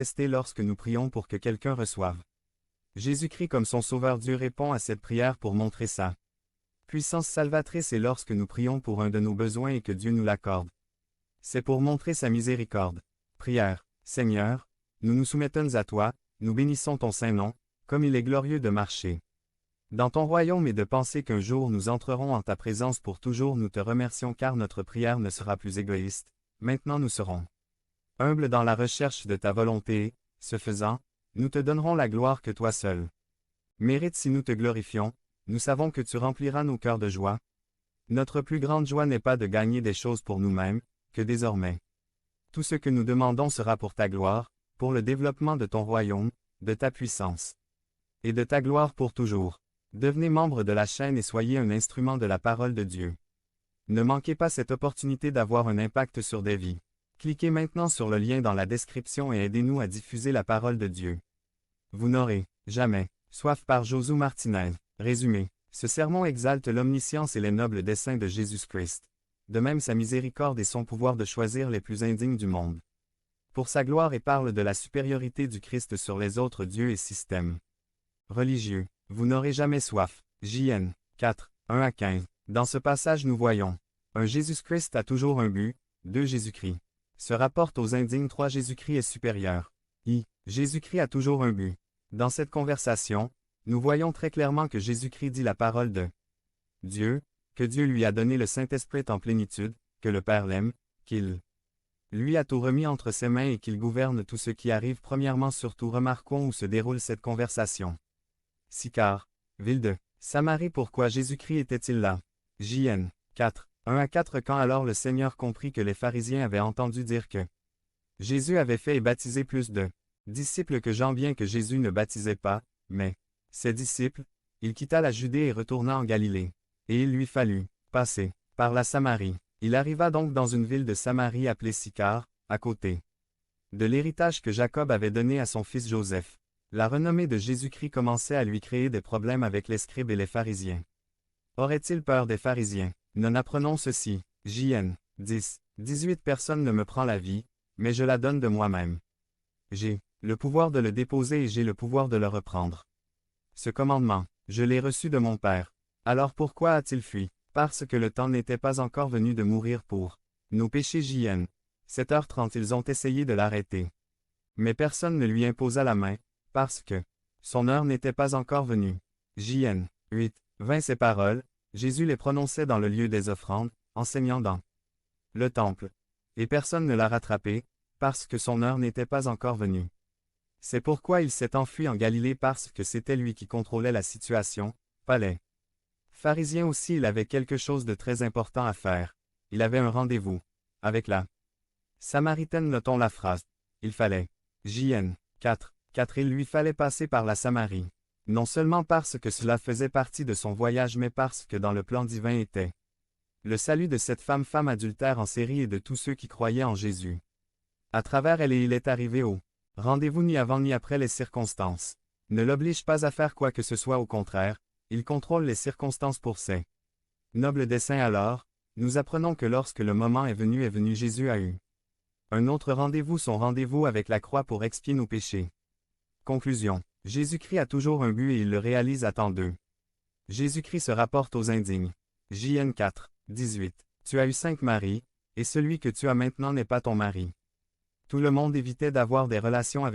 manifester lorsque nous prions pour que quelqu'un reçoive. Jésus-Christ comme son Sauveur Dieu répond à cette prière pour montrer sa puissance salvatrice et lorsque nous prions pour un de nos besoins et que Dieu nous l'accorde. C'est pour montrer sa miséricorde. Prière. Seigneur, nous nous soumettons à toi, nous bénissons ton saint nom, comme il est glorieux de marcher dans ton royaume et de penser qu'un jour nous entrerons en ta présence pour toujours. Nous te remercions car notre prière ne sera plus égoïste. Maintenant nous serons humbles dans la recherche de ta volonté et, ce faisant, nous te donnerons la gloire que toi seul mérites. Si nous te glorifions, nous savons que tu rempliras nos cœurs de joie. Notre plus grande joie n'est pas de gagner des choses pour nous-mêmes, que désormais tout ce que nous demandons sera pour ta gloire, pour le développement de ton royaume, de ta puissance et de ta gloire pour toujours. Devenez membre de la chaîne et soyez un instrument de la parole de Dieu. Ne manquez pas cette opportunité d'avoir un impact sur des vies. Cliquez maintenant sur le lien dans la description et aidez-nous à diffuser la parole de Dieu. Vous n'aurez jamais soif par Josué Martinez. Résumé. Ce sermon exalte l'omniscience et les nobles desseins de Jésus-Christ. De même sa miséricorde et son pouvoir de choisir les plus indignes du monde. Pour sa gloire et parle de la supériorité du Christ sur les autres dieux et systèmes religieux. Vous n'aurez jamais soif. J.N. 4, 1-15. Dans ce passage nous voyons 1. Jésus-Christ a toujours un but. 2. Jésus-Christ se rapporte aux indignes. 3. Jésus-Christ est supérieur. Jésus-Christ a toujours un but. Dans cette conversation, nous voyons très clairement que Jésus-Christ dit la parole de Dieu, que Dieu lui a donné le Saint-Esprit en plénitude, que le Père l'aime, qu'il lui a tout remis entre ses mains et qu'il gouverne tout ce qui arrive. Premièrement, surtout remarquons où se déroule cette conversation. Sychar, ville de Samarie. Pourquoi Jésus-Christ était-il là? J.N. 4, 1-4. Quand alors le Seigneur comprit que les pharisiens avaient entendu dire que Jésus avait fait et baptisé plus de disciples que Jean, bien que Jésus ne baptisait pas, mais ses disciples, il quitta la Judée et retourna en Galilée. Et il lui fallut passer par la Samarie. Il arriva donc dans une ville de Samarie appelée Sychar, à côté de l'héritage que Jacob avait donné à son fils Joseph. La renommée de Jésus-Christ commençait à lui créer des problèmes avec les scribes et les pharisiens. Aurait-il peur des pharisiens? Nous apprenons ceci. J.N. 10, 18. Personne ne me prend la vie, mais je la donne de moi-même. J'ai le pouvoir de le déposer et j'ai le pouvoir de le reprendre. Ce commandement, je l'ai reçu de mon Père. Alors pourquoi a-t-il fui? Parce que le temps n'était pas encore venu de mourir pour nos péchés. J.N. 7h30. Ils ont essayé de l'arrêter. Mais personne ne lui imposa la main, parce que son heure n'était pas encore venue. J.N. 8, 20. Ces paroles, Jésus les prononçait dans le lieu des offrandes, enseignant dans le temple. Et personne ne l'a rattrapé, parce que son heure n'était pas encore venue. C'est pourquoi il s'est enfui en Galilée, parce que c'était lui qui contrôlait la situation, pas les pharisiens. Aussi il avait quelque chose de très important à faire. Il avait un rendez-vous avec la Samaritaine. Notons la phrase. Il fallait. J.N. 4, 4. Il lui fallait passer par la Samarie. Non seulement parce que cela faisait partie de son voyage, mais parce que dans le plan divin était le salut de cette femme adultère en série et de tous ceux qui croyaient en Jésus. À travers elle, et il est arrivé au rendez-vous ni avant ni après les circonstances. Ne l'oblige pas à faire quoi que ce soit, au contraire, il contrôle les circonstances pour ses nobles desseins. Alors, nous apprenons que lorsque le moment est venu, Jésus a eu un autre rendez-vous, son rendez-vous avec la croix pour expier nos péchés. Conclusion. Jésus-Christ a toujours un but et il le réalise à temps d'eux. Jésus-Christ se rapporte aux indignes. J.N. 4, 18. Tu as eu 5 maris, et celui que tu as maintenant n'est pas ton mari. Tout le monde évitait d'avoir des relations avec